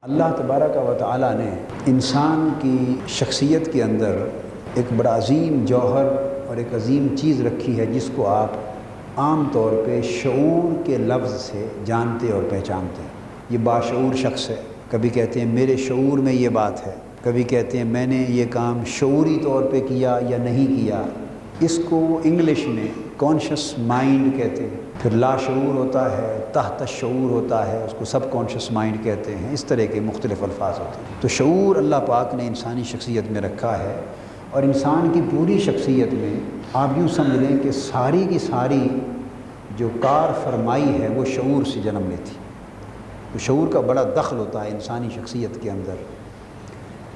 اللہ تبارک و تعالی نے انسان کی شخصیت کے اندر ایک بڑا عظیم جوہر اور ایک عظیم چیز رکھی ہے جس کو آپ عام طور پہ شعور کے لفظ سے جانتے اور پہچانتے ہیں۔ یہ باشعور شخص ہے، کبھی کہتے ہیں میرے شعور میں یہ بات ہے، کبھی کہتے ہیں میں نے یہ کام شعوری طور پہ کیا یا نہیں کیا۔ اس کو انگلش میں کانشس مائنڈ کہتے ہیں۔ پھر لاشعور ہوتا ہے، تحت الشعور ہوتا ہے، اس کو سب کانشس مائنڈ کہتے ہیں۔ اس طرح کے مختلف الفاظ ہوتے ہیں۔ تو شعور اللہ پاک نے انسانی شخصیت میں رکھا ہے، اور انسان کی پوری شخصیت میں آپ یوں سمجھ لیں کہ ساری کی ساری جو کار فرمائی ہے وہ شعور سے جنم لیتی۔ تو شعور کا بڑا دخل ہوتا ہے انسانی شخصیت کے اندر،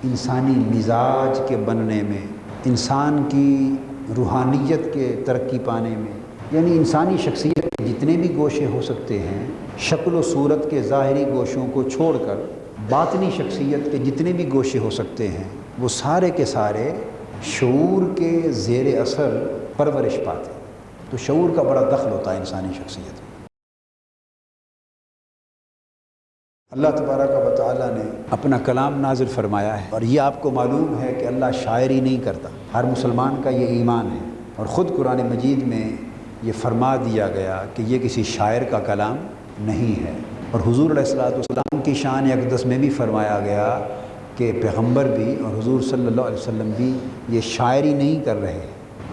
انسانی مزاج کے بننے میں، انسان کی روحانیت کے ترقی پانے میں۔ یعنی انسانی شخصیت کے جتنے بھی گوشے ہو سکتے ہیں، شکل و صورت کے ظاہری گوشوں کو چھوڑ کر باطنی شخصیت کے جتنے بھی گوشے ہو سکتے ہیں، وہ سارے کے سارے شعور کے زیر اثر پرورش پاتے ہیں۔ تو شعور کا بڑا دخل ہوتا ہے انسانی شخصیت میں۔ اللہ تبارک و تعالی نے اپنا کلام نازل فرمایا ہے، اور یہ آپ کو معلوم ہے کہ اللہ شاعری نہیں کرتا۔ ہر مسلمان کا یہ ایمان ہے، اور خود قرآن مجید میں یہ فرما دیا گیا کہ یہ کسی شاعر کا کلام نہیں ہے۔ اور حضور علیہ السلام کی شان اقدس میں بھی فرمایا گیا کہ پیغمبر بھی اور حضور صلی اللہ علیہ وسلم بھی یہ شاعری نہیں کر رہے۔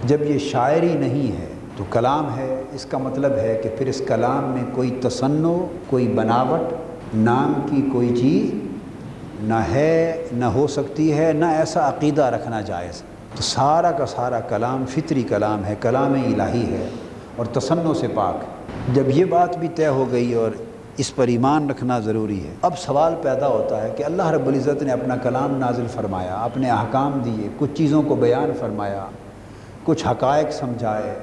جب یہ شاعری نہیں ہے تو کلام ہے، اس کا مطلب ہے کہ پھر اس کلام میں کوئی تصنع، کوئی بناوٹ نام کی کوئی چیز نہ ہے، نہ ہو سکتی ہے، نہ ایسا عقیدہ رکھنا جائز۔ تو سارا کا سارا کلام فطری کلام ہے، کلام الہی ہے، اور تصنع سے پاک ہے۔ جب یہ بات بھی طے ہو گئی اور اس پر ایمان رکھنا ضروری ہے، اب سوال پیدا ہوتا ہے کہ اللہ رب العزت نے اپنا کلام نازل فرمایا، اپنے احکام دیے، کچھ چیزوں کو بیان فرمایا، کچھ حقائق سمجھائے،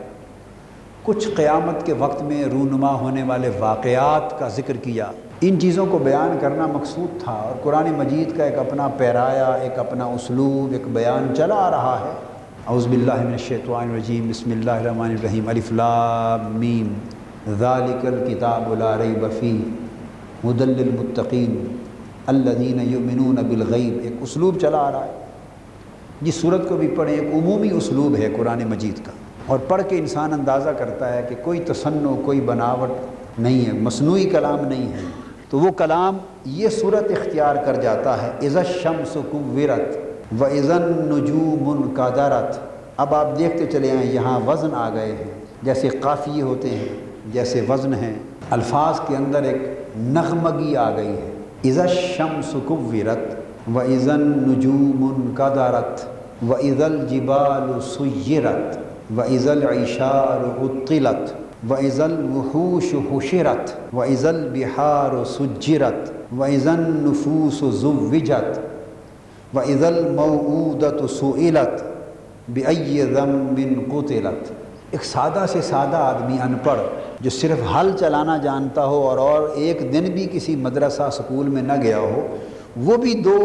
کچھ قیامت کے وقت میں رونما ہونے والے واقعات کا ذکر کیا۔ ان چیزوں کو بیان کرنا مقصود تھا، اور قرآن مجید کا ایک اپنا پیرایا، ایک اپنا اسلوب، ایک بیان چلا آ رہا ہے۔ اعوذ باللہ من الشیطان الرجیم، بسم اللہ الرحمن الرحیم، الف لام میم، ذالک الکتاب لا ریب فیہ ھدی للمتقین الذین یؤمنون بالغیب۔ ایک اسلوب چلا آ رہا ہے، جس صورت کو بھی پڑھیں ایک عمومی اسلوب ہے قرآن مجید کا، اور پڑھ کے انسان اندازہ کرتا ہے کہ کوئی تصنع، کوئی بناوٹ نہیں ہے، مصنوعی کلام نہیں ہے۔ تو وہ کلام یہ صورت اختیار کر جاتا ہے، اذا الشمس کورت واذا النجوم انکدرت۔ اب آپ دیکھتے چلے آئیں، یہاں وزن آ گئے ہیں، جیسے قافیے ہوتے ہیں، جیسے وزن ہیں، الفاظ کے اندر ایک نغمگی آ گئی ہے۔ اذا الشمس کورت واذا النجوم انکدرت واذا الجبال سیرت واذا العشار عطلت وَإِذَا الْوُحُوشُ حُشِرَتْ وَإِذَا الْبِحَارُ سُجِّرَتْ وَإِذَا النُّفُوسُ زُوِّجَتْ وَإِذَا الْمَوْءُودَةُ سُئِلَتْ بِأَيِّ ذَنبٍ قُتِلَتْ۔ ایک سادہ سے سادہ آدمی، ان پڑھ، جو صرف ہل چلانا جانتا ہو اور ایک دن بھی کسی مدرسہ سکول میں نہ گیا ہو، وہ بھی دو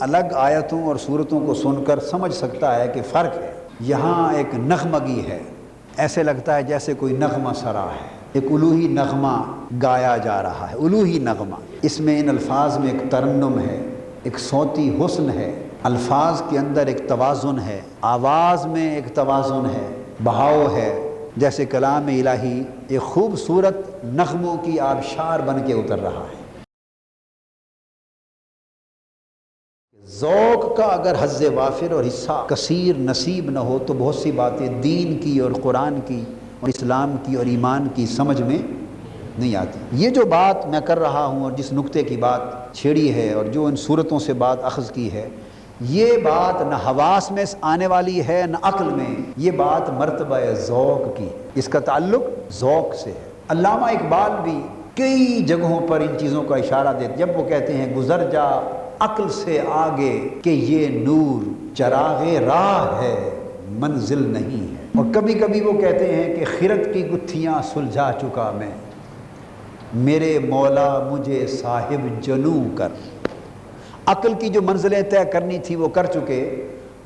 الگ آیتوں اور صورتوں کو سن کر سمجھ سکتا ہے کہ فرق ہے۔ یہاں ایک نغمگی ہے، ایسے لگتا ہے جیسے کوئی نغمہ سرا ہے، ایک الوہی نغمہ گایا جا رہا ہے، الوہی نغمہ۔ اس میں ان الفاظ میں ایک ترنم ہے، ایک صوتی حسن ہے، الفاظ کے اندر ایک توازن ہے، آواز میں ایک توازن ہے، بہاؤ ہے، جیسے کلام الہی ایک خوبصورت نغموں کی آبشار بن کے اتر رہا ہے۔ ذوق کا اگر حظ وافر اور حصہ کثیر نصیب نہ ہو تو بہت سی باتیں دین کی اور قرآن کی اور اسلام کی اور ایمان کی سمجھ میں نہیں آتی۔ یہ جو بات میں کر رہا ہوں اور جس نقطے کی بات چھیڑی ہے اور جو ان صورتوں سے بات اخذ کی ہے، یہ بات نہ حواس میں آنے والی ہے نہ عقل میں، یہ بات مرتبہ ذوق کی، اس کا تعلق ذوق سے ہے۔ علامہ اقبال بھی کئی جگہوں پر ان چیزوں کا اشارہ دیتے، جب وہ کہتے ہیں گزر جا عقل سے آگے کہ یہ نور چراغ راہ ہے، منزل نہیں ہے۔ اور کبھی کبھی وہ کہتے ہیں کہ خرد کی گتھیاں سلجھا چکا میں، میرے مولا مجھے صاحب جنوں کر۔ عقل کی جو منزلیں طے کرنی تھی وہ کر چکے،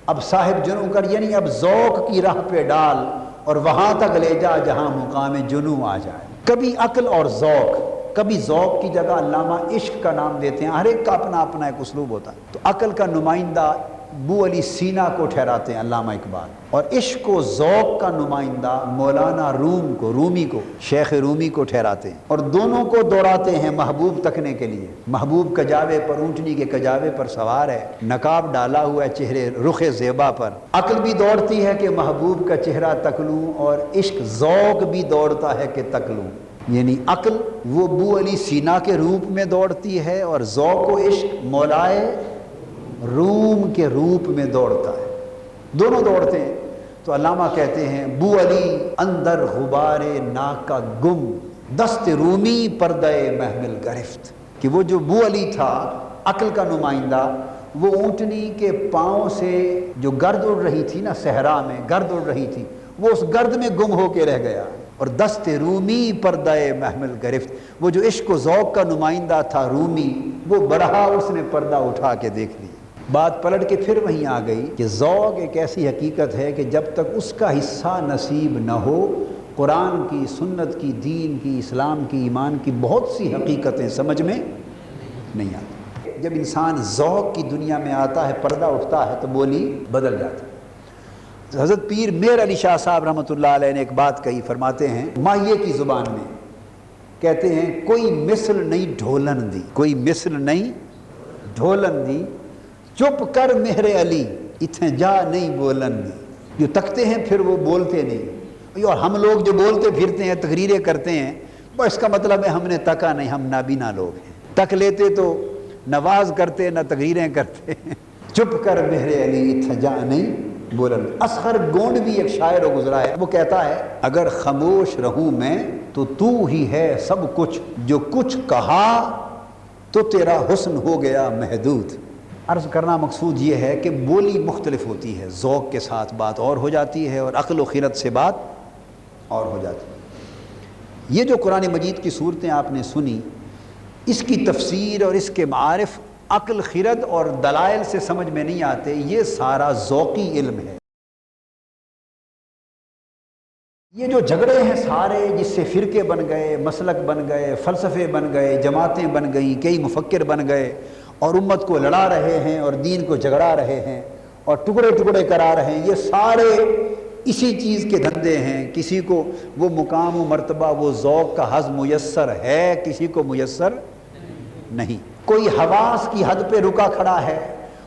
اب صاحب جنوں کر، یعنی اب ذوق کی راہ پہ ڈال اور وہاں تک لے جا جہاں مقام جنوں آ جائے۔ کبھی عقل اور ذوق، کبھی ذوق کی جگہ علامہ عشق کا نام دیتے ہیں، ہر ایک کا اپنا اپنا ایک اسلوب ہوتا ہے۔ تو عقل کا نمائندہ بو علی سینا کو ٹھہراتے ہیں علامہ اقبال، اور عشق و ذوق کا نمائندہ مولانا رومی کو شیخ رومی کو ٹھہراتے ہیں، اور دونوں کو دوڑاتے ہیں محبوب تکنے کے لیے۔ محبوب کجاوے پر، اونٹنی کے کجاوے پر سوار ہے، نقاب ڈالا ہوا ہے چہرے رخ زیبا پر۔ عقل بھی دوڑتی ہے کہ محبوب کا چہرہ تک لوں، اور عشق ذوق بھی دوڑتا ہے کہ تک لوں۔ یعنی عقل وہ بو علی سینا کے روپ میں دوڑتی ہے، اور ذوق و عشق مولائے روم کے روپ میں دوڑتا ہے، دونوں دوڑتے ہیں۔ تو علامہ کہتے ہیں بو علی اندر غبار ناکا گم، دست رومی پردہ محمل گرفت، کہ وہ جو بو علی تھا عقل کا نمائندہ، وہ اونٹنی کے پاؤں سے جو گرد اڑ رہی تھی نا، صحرا میں گرد اڑ رہی تھی، وہ اس گرد میں گم ہو کے رہ گیا، اور دست رومی پردہ محمل گرفت، وہ جو عشق و ذوق کا نمائندہ تھا رومی، وہ بڑھا، اس نے پردہ اٹھا کے دیکھ لی۔ بات پلٹ کے پھر وہیں آ گئی کہ ذوق ایک ایسی حقیقت ہے کہ جب تک اس کا حصہ نصیب نہ ہو، قرآن کی، سنت کی، دین کی، اسلام کی، ایمان کی بہت سی حقیقتیں سمجھ میں نہیں آتی۔ جب انسان ذوق کی دنیا میں آتا ہے، پردہ اٹھتا ہے، تو بولی بدل جاتی ہے۔ حضرت پیر میر علی شاہ صاحب رحمۃ اللہ علیہ نے ایک بات کہی، فرماتے ہیں ماہیے کی زبان میں، کہتے ہیں کوئی مثل نہیں ڈھولن دی، کوئی مثل نہیں ڈھولن دی، چپ کر مہر علی اتنے جا نہیں بولن دی۔ جو تکتے ہیں پھر وہ بولتے نہیں، اور ہم لوگ جو بولتے پھرتے ہیں، تقریریں کرتے ہیں، وہ اس کا مطلب ہے ہم نے تکا نہیں، ہم نابینا لوگ ہیں۔ تک لیتے تو نواز کرتے، نہ تقریریں کرتے۔ چپ کر مہر علی اتنے جا نہیں بولن۔ اصغر گونڈ بھی ایک شاعر و گزرا ہے، وہ کہتا ہے اگر خاموش رہوں میں تو ہی ہے سب کچھ، جو کچھ کہا تو تیرا حسن ہو گیا محدود۔ عرض کرنا مقصود یہ ہے کہ بولی مختلف ہوتی ہے، ذوق کے ساتھ بات اور ہو جاتی ہے، اور عقل و خرد سے بات اور ہو جاتی ہے۔ یہ جو قرآن مجید کی صورتیں آپ نے سنی، اس کی تفسیر اور اس کے معارف عقل، خرد اور دلائل سے سمجھ میں نہیں آتے، یہ سارا ذوقی علم ہے۔ یہ جو جھگڑے ہیں سارے، جس سے فرقے بن گئے، مسلک بن گئے، فلسفے بن گئے، جماعتیں بن گئیں، کئی مفکر بن گئے، اور امت کو لڑا رہے ہیں اور دین کو جھگڑا رہے ہیں اور ٹکڑے ٹکڑے کرا رہے ہیں، یہ سارے اسی چیز کے دھندے ہیں۔ کسی کو وہ مقام و مرتبہ، وہ ذوق کا حظ میسر ہے، کسی کو میسر نہیں۔ کوئی حواس کی حد پہ رکا کھڑا ہے،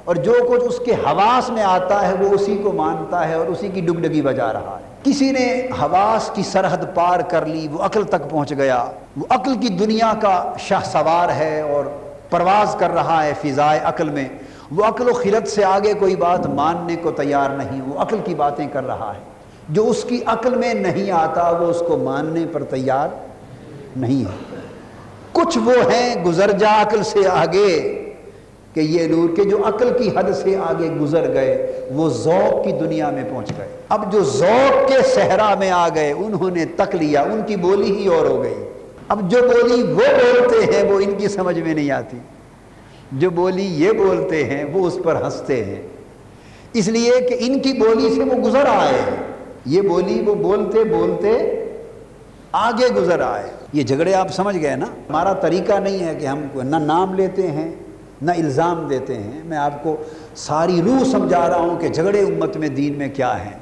اور جو کچھ اس کے حواس میں آتا ہے وہ اسی کو مانتا ہے اور اسی کی ڈگڈگی بجا رہا ہے۔ کسی نے حواس کی سرحد پار کر لی، وہ عقل تک پہنچ گیا، وہ عقل کی دنیا کا شاہ سوار ہے اور پرواز کر رہا ہے فضائے عقل میں۔ وہ عقل و خرد سے آگے کوئی بات ماننے کو تیار نہیں، وہ عقل کی باتیں کر رہا ہے۔ جو اس کی عقل میں نہیں آتا وہ اس کو ماننے پر تیار نہیں ہے۔ کچھ وہ ہیں گزر جا عقل سے آگے کہ یہ نور کے جو عقل کی حد سے آگے گزر گئے، وہ ذوق کی دنیا میں پہنچ گئے۔ اب جو ذوق کے صحرا میں آ گئے، انہوں نے تک لیا، ان کی بولی ہی اور ہو گئی۔ اب جو بولی وہ بولتے ہیں وہ ان کی سمجھ میں نہیں آتی، جو بولی یہ بولتے ہیں وہ اس پر ہنستے ہیں، اس لیے کہ ان کی بولی سے وہ گزر آئے ہیں۔ یہ بولی وہ بولتے بولتے آگے گزر آئے۔ یہ جھگڑے آپ سمجھ گئے نا، ہمارا طریقہ نہیں ہے کہ ہم نہ نام لیتے ہیں نہ الزام دیتے ہیں۔ میں آپ کو ساری روح سمجھا رہا ہوں کہ جھگڑے امت میں دین میں کیا ہیں۔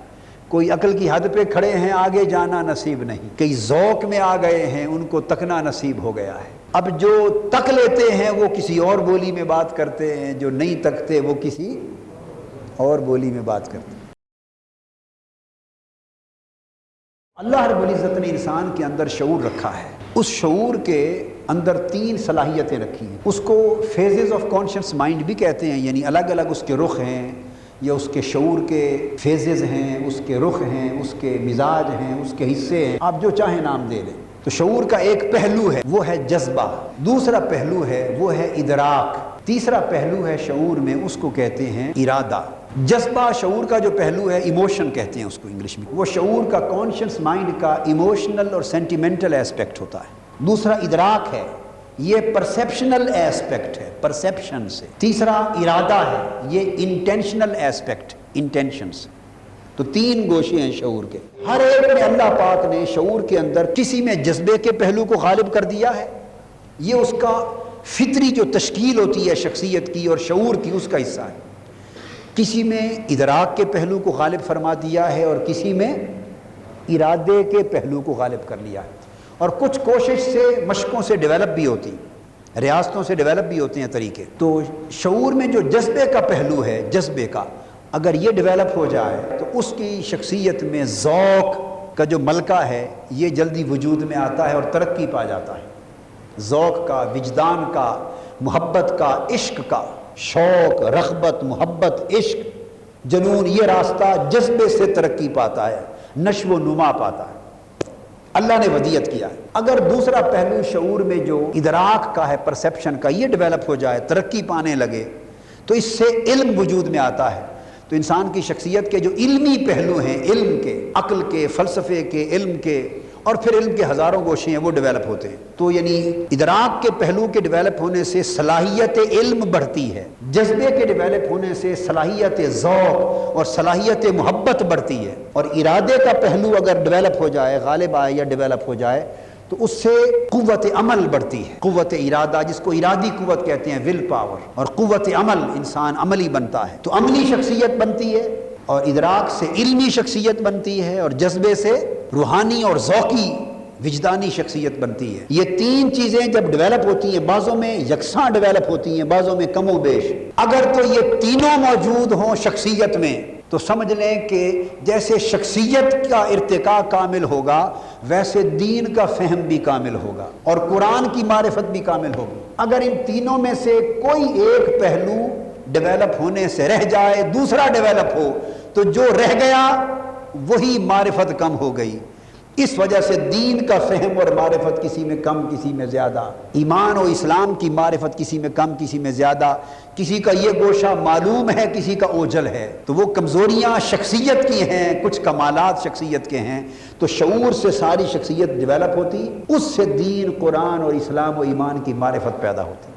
کوئی عقل کی حد پہ کھڑے ہیں، آگے جانا نصیب نہیں، کئی ذوق میں آ گئے ہیں، ان کو تکنا نصیب ہو گیا ہے۔ اب جو تک لیتے ہیں وہ کسی اور بولی میں بات کرتے ہیں، جو نہیں تکتے وہ کسی اور بولی میں بات کرتے ہیں۔ اللہ رب العزت نے انسان کے اندر شعور رکھا ہے، اس شعور کے اندر 3 صلاحیتیں رکھی ہیں۔ اس کو فیزز آف کانشیس مائنڈ بھی کہتے ہیں، یعنی الگ الگ اس کے رخ ہیں، یا اس کے شعور کے فیزز ہیں، اس کے رخ ہیں، اس کے مزاج ہیں، اس کے حصے ہیں، آپ جو چاہیں نام دے لیں۔ تو شعور کا ایک پہلو ہے وہ ہے جذبہ، دوسرا پہلو ہے وہ ہے ادراک، تیسرا پہلو ہے شعور میں اس کو کہتے ہیں ارادہ۔ جذبہ شعور کا جو پہلو ہے، ایموشن کہتے ہیں اس کو انگلش میں، وہ شعور کا کانشیس مائنڈ کا ایموشنل اور سینٹیمنٹل ایسپیکٹ ہوتا ہے۔ دوسرا ادراک ہے، یہ پرسیپشنل ایسپیکٹ ہے، پرسیپشن سے۔ تیسرا ارادہ ہے، یہ انٹینشنل ایسپیکٹ، انٹینشن سے۔ تو 3 گوشے ہیں شعور کے۔ ہر ایک میں اللہ پاک نے شعور کے اندر کسی میں جذبے کے پہلو کو غالب کر دیا ہے، یہ اس کا فطری جو تشکیل ہوتی ہے شخصیت کی اور شعور کی، اس کا حصہ ہے۔ کسی میں ادراک کے پہلو کو غالب فرما دیا ہے اور کسی میں ارادے کے پہلو کو غالب کر لیا ہے، اور کچھ کوشش سے، مشقوں سے ڈیولپ بھی ہوتی، ریاستوں سے ڈیولپ بھی ہوتے ہیں طریقے۔ تو شعور میں جو جذبے کا پہلو ہے، جذبے کا، اگر یہ ڈیولپ ہو جائے تو اس کی شخصیت میں ذوق کا جو ملکہ ہے یہ جلدی وجود میں آتا ہے اور ترقی پا جاتا ہے۔ ذوق کا، وجدان کا، محبت کا، عشق کا، شوق، رغبت، محبت، عشق، جنون، یہ راستہ جذبے سے ترقی پاتا ہے، نشو و نما پاتا ہے۔ اللہ نے ودیت کیا ہے۔ اگر دوسرا پہلو شعور میں جو ادراک کا ہے، پرسیپشن کا، یہ ڈیولپ ہو جائے، ترقی پانے لگے، تو اس سے علم وجود میں آتا ہے۔ تو انسان کی شخصیت کے جو علمی پہلو ہیں، علم کے، عقل کے، فلسفے کے، علم کے، اور پھر علم کے ہزاروں گوشے ہیں، وہ ڈیولپ ہوتے ہیں۔ تو یعنی ادراک کے پہلو کے ڈیولپ ہونے سے صلاحیت علم بڑھتی ہے، جذبے کے ڈیولپ ہونے سے صلاحیت ذوق اور صلاحیت محبت بڑھتی ہے، اور ارادے کا پہلو اگر ڈیولپ ہو جائے، غالب آئے یا ڈیولپ ہو جائے، تو اس سے قوت عمل بڑھتی ہے، قوت ارادہ، جس کو ارادی قوت کہتے ہیں، ول پاور، اور قوت عمل، انسان عملی بنتا ہے۔ تو عملی شخصیت بنتی ہے، اور ادراک سے علمی شخصیت بنتی ہے، اور جذبے سے روحانی اور ذوقی وجدانی شخصیت بنتی ہے۔ یہ تین چیزیں جب ڈیولپ ہوتی ہیں، بعضوں میں یکساں ڈیولپ ہوتی ہیں، بعضوں میں کم و بیش، اگر تو یہ تینوں موجود ہوں شخصیت میں، تو سمجھ لیں کہ جیسے شخصیت کا ارتقاء کامل ہوگا، ویسے دین کا فہم بھی کامل ہوگا، اور قرآن کی معرفت بھی کامل ہوگی۔ اگر ان تینوں میں سے کوئی ایک پہلو ڈیولپ ہونے سے رہ جائے، دوسرا ڈیولپ ہو، تو جو رہ گیا وہی معرفت کم ہو گئی۔ اس وجہ سے دین کا فہم اور معرفت کسی میں کم، کسی میں زیادہ، ایمان و اسلام کی معرفت کسی میں کم، کسی میں زیادہ، کسی کا یہ گوشہ معلوم ہے، کسی کا اوجھل ہے۔ تو وہ کمزوریاں شخصیت کی ہیں، کچھ کمالات شخصیت کے ہیں۔ تو شعور سے ساری شخصیت ڈیولپ ہوتی، اس سے دین، قرآن اور اسلام و ایمان کی معرفت پیدا ہوتی۔